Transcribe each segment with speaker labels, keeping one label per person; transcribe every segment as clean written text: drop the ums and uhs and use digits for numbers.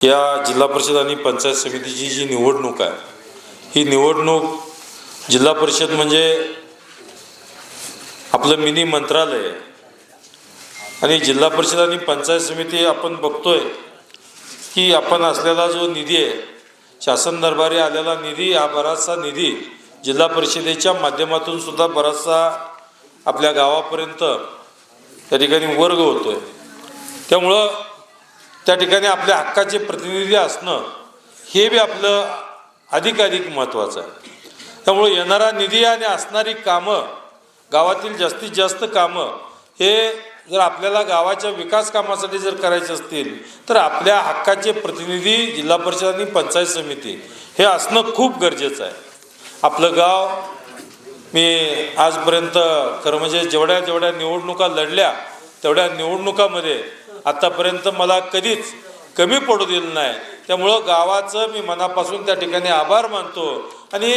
Speaker 1: या जिल्हा परिषद आणि पंचायत समितीची जी निवडणूक आहे, ही निवडणूक जिल्हा परिषद म्हणजे आपलं मिनी मंत्रालय आहे आणि जिल्हा परिषद आणि पंचायत समिती आपण बघतोय की आपण असलेला जो निधी आहे, शासन दरबारी आलेला निधी, हा बराचसा निधी जिल्हा परिषदेच्या माध्यमातून सुद्धा बराचसा आपल्या गावापर्यंत त्या ठिकाणी वर्ग होतोय। त्यामुळं त्या ठिकाणी आपल्या हक्काचे प्रतिनिधी असणं हे बी आपलं अधिकाधिक महत्त्वाचं आहे। त्यामुळे येणारा निधी आणि असणारी कामं, गावातील जास्तीत जास्त कामं हे जर आपल्याला गावाच्या विकास कामासाठी जर करायचे असतील तर आपल्या हक्काचे प्रतिनिधी जिल्हा परिषद आणि पंचायत समिती हे असणं खूप गरजेचं आहे। आपलं गाव, मी आजपर्यंत खरं म्हणजे जेवढ्या निवडणुका लढल्या तेवढ्या निवडणुकामध्ये आतापर्यंत मला कधीच कमी पडू दिलं नाही। त्यामुळं गावाचं मी मनापासून त्या ठिकाणी आभार मानतो आणि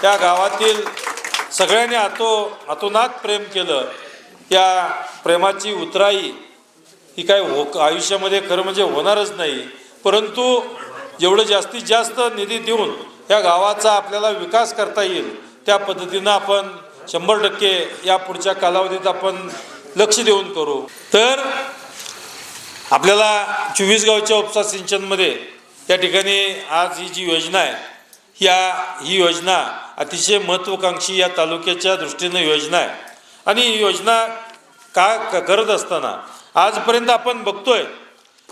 Speaker 1: त्या गावातील सगळ्यांनी अतोनात प्रेम केलं। या प्रेमाची उतराई ही काय आयुष्यामध्ये खरं म्हणजे होणारच नाही, परंतु जेवढं जास्तीत जास्त निधी देऊन या गावाचा आपल्याला विकास करता येईल त्या पद्धतीनं आपण 100% या पुढच्या कालावधीत आपण लक्ष देऊन करू। तर आपल्याला 24 गावच्या उपसा सिंचनमध्ये या ठिकाणी आज ही जी योजना आहे, ही योजना अतिशय महत्त्वाकांक्षी या तालुक्याच्या दृष्टीनं योजना आहे आणि ही योजना करत असताना आजपर्यंत आपण बघतोय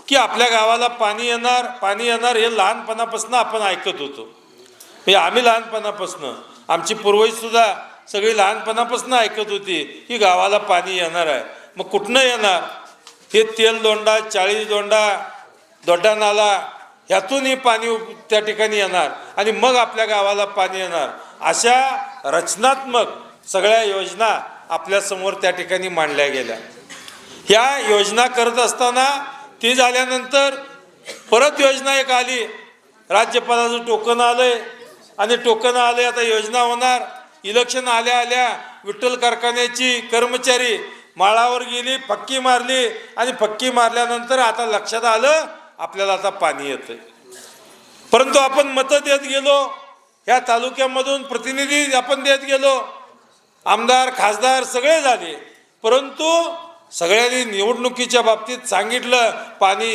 Speaker 1: की आपल्या गावाला पाणी येणार हे लहानपणापासून आपण ऐकत होतो। म्हणजे आम्ही लहानपणापासून, आमची पूर्वजसुद्धा सगळी लहानपणापासून ऐकत होती की गावाला पाणी येणार आहे। मग कुठनं येणार? हे तेल दोंडा, 40 दोंडा, दोड्डा नाला ह्यातूनही पाणी त्या ठिकाणी येणार आणि मग आपल्या गावाला पाणी येणार। अशा रचनात्मक सगळ्या योजना आपल्यासमोर त्या ठिकाणी मांडल्या गेल्या। ह्या योजना करत असताना ती झाल्यानंतर परत योजना एक आली, राज्यपालाचं टोकन आलंय आणि टोकन आले, आता योजना होणार। इलेक्शन आल्या विठ्ठल कारखान्याची कर्मचारी माळावर गेली, फक्की मारली आणि फक्की मारल्यानंतर आता लक्षात आलं आपल्याला आता पाणी येतंय। परंतु आपण मतं देत गेलो, ह्या तालुक्यामधून प्रतिनिधी आपण देत गेलो, आमदार खासदार सगळे झाले, परंतु सगळ्यांनी निवडणुकीच्या बाबतीत सांगितलं पाणी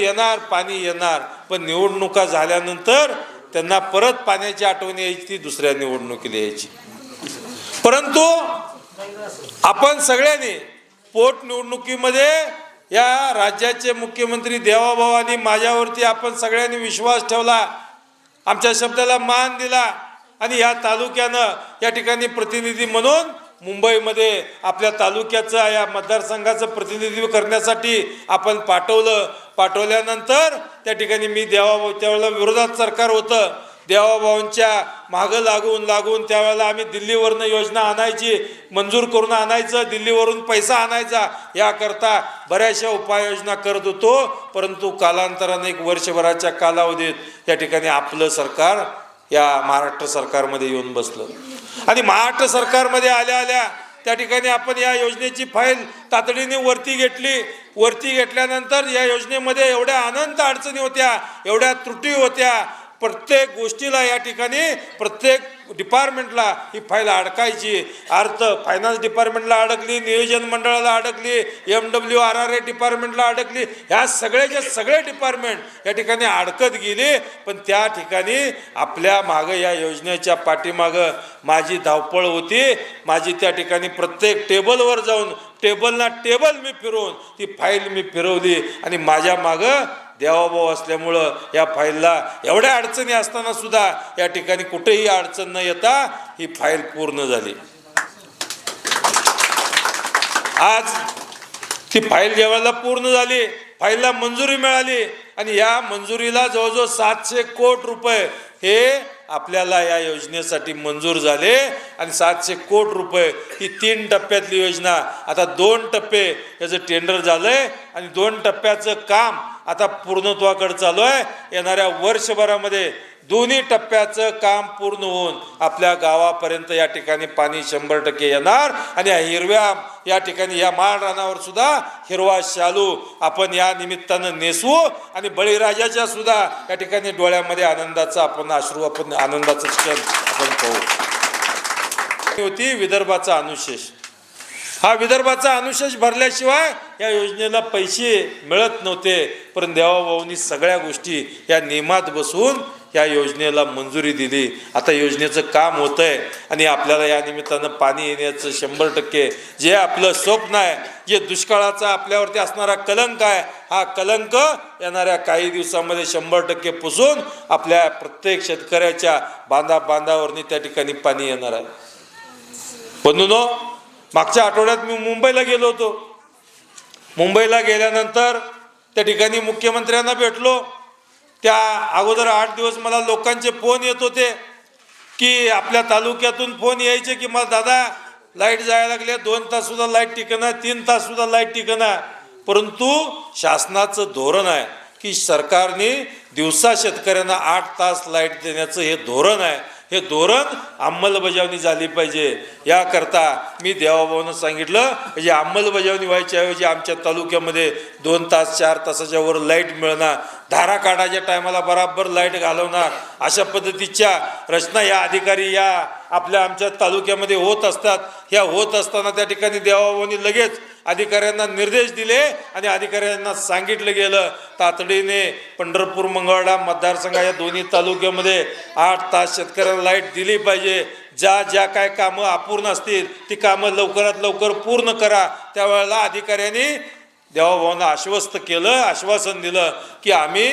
Speaker 1: येणार, पण निवडणुका झाल्यानंतर त्यांना परत पाण्याची आठवण यायची, ती दुसऱ्या निवडणुकीला यायची। परंतु आपण सगळ्यांनी पोटनिवडणुकीमध्ये या राज्याचे मुख्यमंत्री देवाभावांनी माझ्यावरती आपण सगळ्यांनी विश्वास ठेवला, आमच्या शब्दाला मान दिला आणि या तालुक्यानं या ठिकाणी प्रतिनिधी म्हणून मुंबईमध्ये आपल्या तालुक्याचं, या मतदारसंघाचं प्रतिनिधित्व करण्यासाठी आपण पाठवल्यानंतर त्या ठिकाणी मी देवाभाऊ, त्यावेळेला विरोधात सरकार होतं, देवाभाऊंच्या मागं लागून त्यावेळेला आम्ही दिल्लीवरनं योजना आणायची, मंजूर करून आणायचं, दिल्लीवरून पैसा आणायचा, याकरता बऱ्याचशा उपाययोजना करत होतो। परंतु कालांतराने एक वर्षभराच्या कालावधीत या ठिकाणी आपलं सरकार या महाराष्ट्र सरकारमध्ये येऊन बसलं आणि महाराष्ट्र सरकारमध्ये आल्या त्या ठिकाणी आपण या योजनेची फाईल तातडीने वरती घेतल्यानंतर या योजनेमध्ये एवढ्या अनंत अडचणी होत्या, एवढ्या त्रुटी होत्या, प्रत्येक गोष्टीला या ठिकाणी प्रत्येक डिपार्टमेंटला ही फाईल अडकायची। फायनान्स डिपार्टमेंटला अडकली, नियोजन मंडळाला अडकली, MWRRA डिपार्टमेंटला अडकली, ह्या सगळे डिपार्टमेंट या ठिकाणी अडकत गेली। पण त्या ठिकाणी आपल्या मागं, या योजनेच्या पाठीमागं माझी धावपळ होती, माझी त्या ठिकाणी प्रत्येक टेबलवर जाऊन टेबल मी फिरवून ती फाईल मी फिरवली आणि माझ्या मागं देवाभाऊ असल्यामुळं या फाईलला एवढ्या अडचणी असताना सुद्धा या ठिकाणी कुठेही अडचण न येता ही फाईल पूर्ण झाली। आज ती फाईल जेव्हा पूर्ण झाली, फाईलला मंजुरी मिळाली आणि या मंजुरीला जवळजवळ 700 कोटी रुपये हे आपल्याला या योजनेसाठी मंजूर झाले आणि 700 कोटी रुपये ही 3 टप्प्यातली योजना। आता 2 टप्पे याचं टेंडर झालंय आणि 2 टप्प्याचं काम आता पूर्णत्वाकडे चालू आहे. येणाऱ्या वर्षभरामध्ये दोन्ही टप्प्याचं काम पूर्ण होऊन आपल्या गावापर्यंत या ठिकाणी पाणी 100% येणार. आणि हिरव्या या ठिकाणी या माळ रानावर सुद्धा हिरवा शालू आपण या निमित्तानं नेसवू आणि बळीराजाच्या सुद्धा या ठिकाणी डोळ्यामध्ये आनंदाचा आपण अश्रू आपण आनंदाचं क्षण आपण पाहू. होती विदर्भाचा अनुशेष. हा विदर्भाचा अनुशेष भरल्याशिवाय या योजनेला पैसे मिळत नव्हते. पण देवाभाऊंनी सगळ्या गोष्टी या नियमात बसवून या योजनेला मंजुरी दिली. आता योजनेचं काम होत आहे आणि आपल्याला या निमित्तानं पाणी येण्याचं 100% जे आपलं स्वप्न आहे, जे दुष्काळाचा आपल्यावरती असणारा कलंक आहे, हा कलंक येणाऱ्या काही दिवसामध्ये 100% पुसून आपल्या प्रत्येक शेतकऱ्याच्या बांधावरनी त्या ठिकाणी पाणी येणार आहे. बंधूंनो, मागच्या आठवड्यात मी मुंबईला गेलो होतो. मुंबईला गेल्यानंतर त्या ठिकाणी मुख्यमंत्र्यांना भेटलो. त्या अगोदर 8 दिवस मला लोकांचे फोन येत होते की आपल्या तालुक्यातून फोन यायचे की मला दादा लाईट जायला लागले, 2 तास सुद्धा लाईट टिकणार, 3 तास सुद्धा लाईट टिकणार. परंतु शासनाचं धोरण आहे की सरकारने दिवसा शेतकऱ्यांना 8 तास लाईट देण्याचं हे धोरण आहे. हे धोरण अंमलबजावणी झाली पाहिजे. याकरता मी देवाभाऊंना सांगितलं म्हणजे अंमलबजावणी व्हायच्या ऐवजी आमच्या तालुक्यामध्ये 2 तास 4 तासाच्या वर लाईट मिळणार, धारा काढायच्या टायमाला बराबर लाईट घालवणार, अशा पद्धतीच्या रचना या अधिकारी या आमच्या तालुक्यामध्ये होत असतात. ह्या होत असताना त्या ठिकाणी देवाभाऊंनी लगेच अधिकाऱ्यांना निर्देश दिले आणि अधिकाऱ्यांना सांगितलं गेलं तातडीने पंढरपूर मंगळवेढा मतदारसंघ या दोन्ही तालुक्यामध्ये 8 तास शेतकऱ्यांना लाईट दिली पाहिजे. ज्या काय कामं अपूर्ण असतील ती कामं लवकरात लवकर पूर्ण करा. त्यावेळेला अधिकाऱ्यांनी देवाभाऊंना आश्वासन दिलं की आम्ही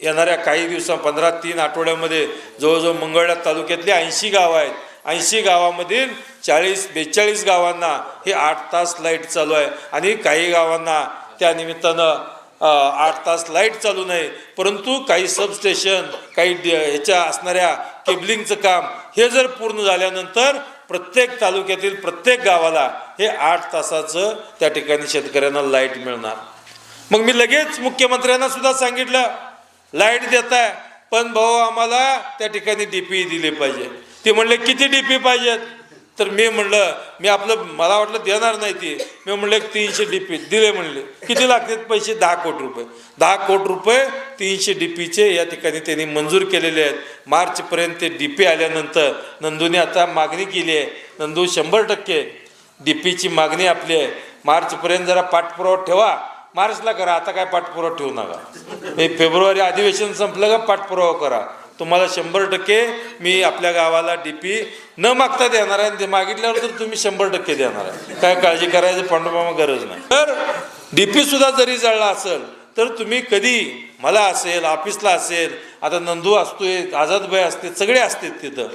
Speaker 1: येणाऱ्या काही दिवसां 15-3 आठवड्यामध्ये जवळजवळ मंगळवेढा तालुक्यातली 80 गावं आहेत. 80 गावामधील 40-42 गावांना हे 8 तास लाईट चालू आहे आणि काही गावांना त्या निमित्तानं 8 तास लाईट चालू नाही. परंतु काही सबस्टेशन काही ह्याच्या असणाऱ्या केबलिंगचं काम हे जर पूर्ण झाल्यानंतर प्रत्येक तालुक्यातील प्रत्येक गावाला हे 8 तासाचं त्या ठिकाणी शेतकऱ्यांना लाईट मिळणार. मग मी लगेच मुख्यमंत्र्यांना सुद्धा सांगितलं लाईट देताय पण भाऊ आम्हाला त्या ठिकाणी DP दिली पाहिजे. ते म्हणले किती DP पाहिजेत? तर मी म्हणलं मला वाटलं देणार नाही ती. मी म्हणलं 300 DP दिले. म्हणले किती लागतात पैसे? 10 कोटी रुपये. 10 कोटी रुपये 300 DPचे या ठिकाणी त्यांनी मंजूर केलेले आहेत. मार्चपर्यंत ते DP आल्यानंतर नंदूने आता मागणी केली आहे. नंदू 100% DPची मागणी आपली आहे. मार्चपर्यंत जरा पाठपुरावा ठेवा. मार्चला करा, आता काय पाठपुरावा ठेवू नका. हे फेब्रुवारी अधिवेशन संपलं का पाठपुरावा करा. तुम्हाला 100% मी आपल्या गावाला DP न मागता देणार आहे. ते मागितल्यावर तर तुम्ही 100% देणार आहे. काय काळजी करायचं पांडुमामा गरज नाही. तर DP सुद्धा जरी जळला असेल तर तुम्ही कधी मला असेल ऑफिसला असेल, आता नंदू असतोय, आझादभाई असते, सगळे असतात तिथं.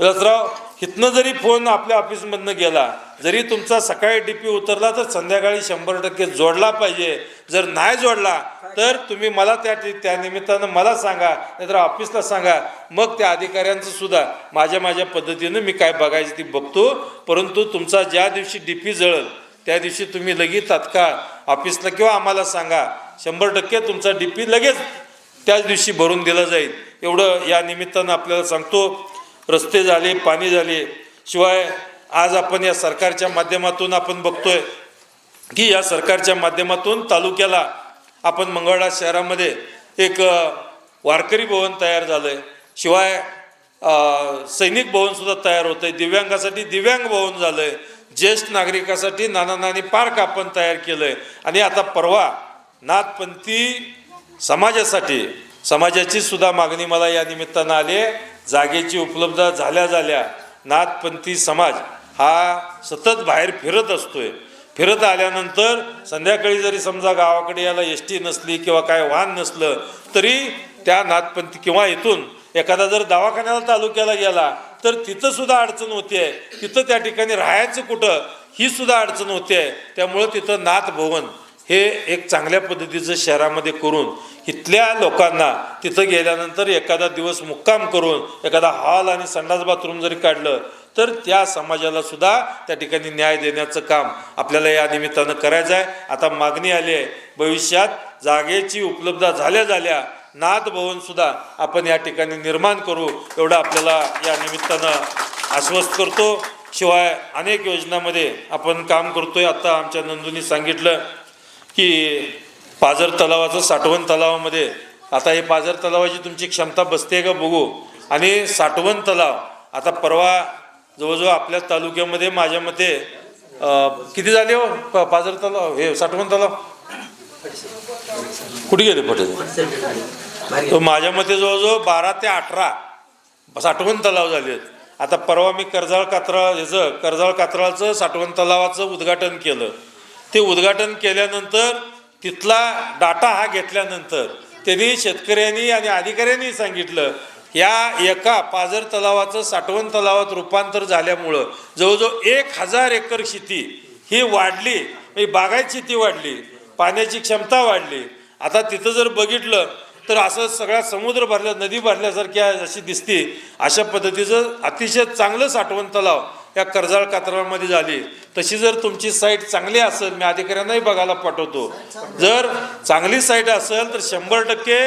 Speaker 1: विलासराव इथनं जरी फोन आपल्या ऑफिसमधनं गेला, जरी तुमचा सकाळी DP उतरला तर संध्याकाळी 100% जोडला पाहिजे. जर नाही जोडला तर तुम्ही मला त्या निमित्तानं मला सांगा, नाहीतर ऑफिसला सांगा. मग त्या अधिकाऱ्यांचं सुद्धा माझ्या पद्धतीनं मी काय बघायचं ती बघतो. परंतु तुमचा ज्या दिवशी DP जळल त्या दिवशी तुम्ही लगेच तात्काळ ऑफिसला किंवा आम्हाला सांगा. 100% तुमचा DP लगेच त्याच दिवशी भरून दिला जाईल. एवढं या निमित्तानं आपल्याला सांगतो. रस्ते झाले, पाणी झाले. शिवाय आज आपण या सरकारच्या माध्यमातून आपण बघतोय की या सरकारच्या माध्यमातून तालुक्याला आपण मंगळवेढा शहरामध्ये एक वारकरी भवन तयार झालं आहे. शिवाय सैनिक भवन सुद्धा तयार होतं आहे. दिव्यांगासाठी दिव्यांग भवन झालं आहे. ज्येष्ठ नागरिकासाठी नाना नानी पार्क आपण तयार केलं आहे. आणि आता परवा नाथपंथी समाजाची सुद्धा मागणी मला या निमित्तानं आली आहे. जागेची उपलब्ध झाल्या नाथपंथी समाज हा सतत बाहेर फिरत असतोय. फिरत आल्यानंतर संध्याकाळी जरी समजा गावाकडे याला ST नसली किंवा काय वाहन नसलं तरी त्या नाथपंथी किंवा इथून एखादा जर दवाखान्याला तालुक्याला गेला तर तिथं सुद्धा अडचण होते आहे. तिथं त्या ठिकाणी राहायचं कुठं ही सुद्धा अडचण होते आहे. त्यामुळं तिथं नाथ भवन हे एक चांगल्या पद्धतीचं शहरामध्ये करून इथल्या लोकांना तिथं गेल्यानंतर एखादा दिवस मुक्काम करून एखादा हॉल आणि संडास बाथरूम जरी काढलं तर त्या समाजाला सुद्धा त्या ठिकाणी न्याय देण्याचं काम आपल्याला या निमित्तानं करायचं आहे. आता मागणी आली आहे, भविष्यात जागेची उपलब्ध झाल्या नाथ भवन सुद्धा आपण या ठिकाणी निर्माण करू एवढं आपल्याला या निमित्तानं आश्वस्त करतो. शिवाय अनेक योजनांमध्ये आपण काम करतोय. आता आमच्या नंदूनी सांगितलं की पाझर तलावाचं साठवण तलावामध्ये आता हे पाझर तलावाची तुमची क्षमता बसते का बघू. आणि साठवण तलाव आता परवा जवळजवळ आपल्या तालुक्यामध्ये माझ्या मते किती झाले हो पाझर तलाव हे साठवण तलाव कुठे गेले पटे तो माझ्या मते जवळजवळ 12 ते 18 साठवण तलाव झाले आहेत. आता परवा मी कर्जाळ कात्रळचं साठवण तलावाचं उद्घाटन केलं. ते उद्घाटन केल्यानंतर तिथला डाटा हा घेतल्यानंतर त्यांनी शेतकऱ्यांनी आणि अधिकाऱ्यांनी सांगितलं या एका पाझर तलावाचं साठवण तलावात रूपांतर झाल्यामुळं जवळजवळ 1000 एकर शेती ही वाढली, बागायत शेती वाढली, पाण्याची क्षमता वाढली. आता तिथं जर बघितलं तर असं सगळा समुद्र भरल्या नदी भरल्यासारख्या अशी दिसते. अशा पद्धतीचं अतिशय चांगलं साठवण तलाव या कर्जाळ कात्रळमध्ये झाली. तशी जर तुमची साईट चांगली असेल, मी अधिकाऱ्यांनाही बघायला पाठवतो, जर चांगली साईट असेल तर 100%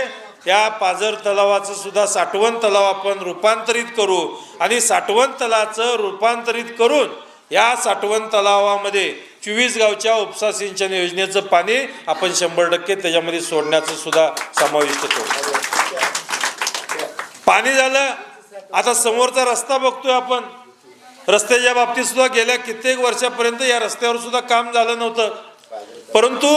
Speaker 1: या पाझर तलावाचं सुद्धा साठवण तलाव आपण रूपांतरित करू आणि साठवण तलावाचं रूपांतरित करून या साठवण तलावामध्ये 24 गावच्या उपसा सिंचन योजनेचं पाणी आपण 100% त्याच्यामध्ये सोडण्याचं सुद्धा समाविष्ट करू. पाणी झालं. आता समोरचा रस्ता बघतोय आपण. रस्त्याच्या बाबतीत सुद्धा गेल्या कित्येक वर्षापर्यंत या रस्त्यावर सुद्धा काम झालं नव्हतं, परंतु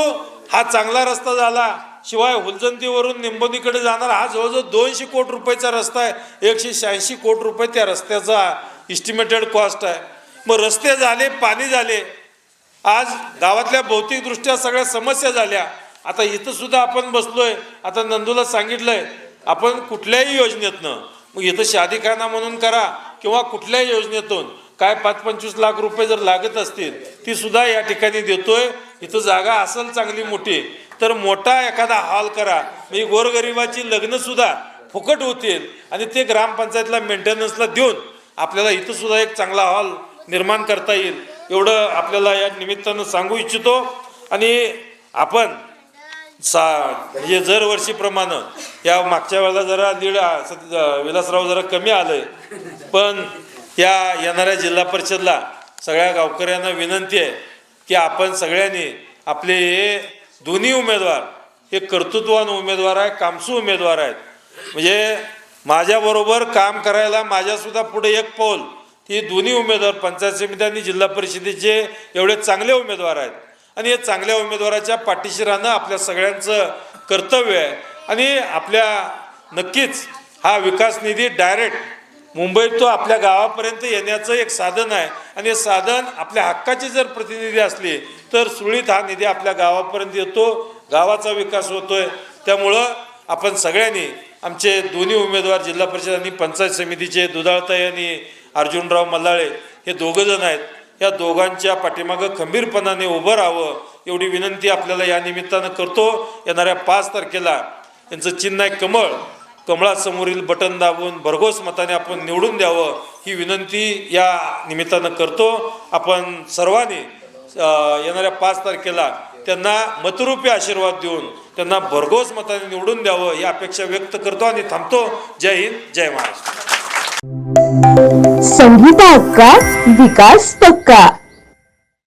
Speaker 1: हा चांगला रस्ता झाला. शिवाय हुलजंतीवरून निंबोनीकडे जाणारा हा जवळजवळ 200 कोटी रुपयाचा रस्ता आहे. 186 कोटी रुपये त्या रस्त्याचा इस्टिमेटेड कॉस्ट आहे. मग रस्ते झाले, पाणी झाले, आज गावातल्या भौतिकदृष्ट्या सगळ्या समस्या झाल्या. आता इथं सुद्धा आपण बसलोय. आता नंदूला सांगितलंय आपण कुठल्याही योजनेतनं, मग इथं शादीखाना म्हणून करा किंवा कुठल्याही योजनेतून काय 5-25 लाख रुपये जर लागत असतील ती सुद्धा या ठिकाणी देतोय. इथं जागा असेल चांगली मोठी तर मोठा एखादा हॉल करा, म्हणजे गोरगरिबाची लग्न सुद्धा फुकट होतील आणि ते ग्रामपंचायतला मेंटेनन्सला देऊन आपल्याला इथं सुद्धा एक चांगला हॉल निर्माण करता येईल एवढं आपल्याला या निमित्तानं सांगू इच्छितो. आणि आपण म्हणजे दरवर्षीप्रमाणे या मागच्या वेळेला जरा विलासराव जरा कमी आलंय, पण या येणाऱ्या जिल्हा परिषदला सगळ्या गावकऱ्यांना विनंती आहे की आपण सगळ्यांनी आपले हे दोन्ही उमेदवार हे कर्तृत्ववान उमेदवार आहे, कामसू उमेदवार आहेत. म्हणजे माझ्याबरोबर काम करायला माझ्यासुद्धा पुढे एक पाऊल ही दोन्ही उमेदवार पंचायत समिती आणि जिल्हा परिषदेचे एवढे चांगले उमेदवार आहेत. आणि हे चांगल्या उमेदवाराच्या पाठीशी राहणं आपल्या सगळ्यांचं कर्तव्य आहे. आणि आपल्या नक्कीच हा विकास निधी डायरेक्ट मुंबईत तो आपल्या गावापर्यंत येण्याचं एक साधन आहे. आणि हे साधन आपल्या हक्काची जर प्रतिनिधी असली तर सुरळीत हा निधी आपल्या गावापर्यंत येतो, गावाचा विकास होतोय. त्यामुळं आपण सगळ्यांनी आमचे दोन्ही उमेदवार जिल्हा परिषद आणि पंचायत समितीचे दुधाळताई आणि अर्जुनराव मल्लाळे हे दोघंजण आहेत. या दोघांच्या पाठीमागं खंबीरपणाने उभं राहावं एवढी विनंती आपल्याला या निमित्तानं करतो. येणाऱ्या 5 तारखेला यांचं चिन्ह आहे कमळ. कमळासमोरील बटन दाबून भरघोस मताने आपण निवडून द्यावं ही विनंती या निमित्तानं करतो. आपण सर्वांनी येणाऱ्या 5 तारखेला त्यांना मतरूपी आशीर्वाद देऊन त्यांना भरघोस मताने निवडून द्यावं ही अपेक्षा व्यक्त करतो आणि थांबतो. जय हिंद, जय महाराष्ट्र.
Speaker 2: संगीता अक्का, विकास पक्का.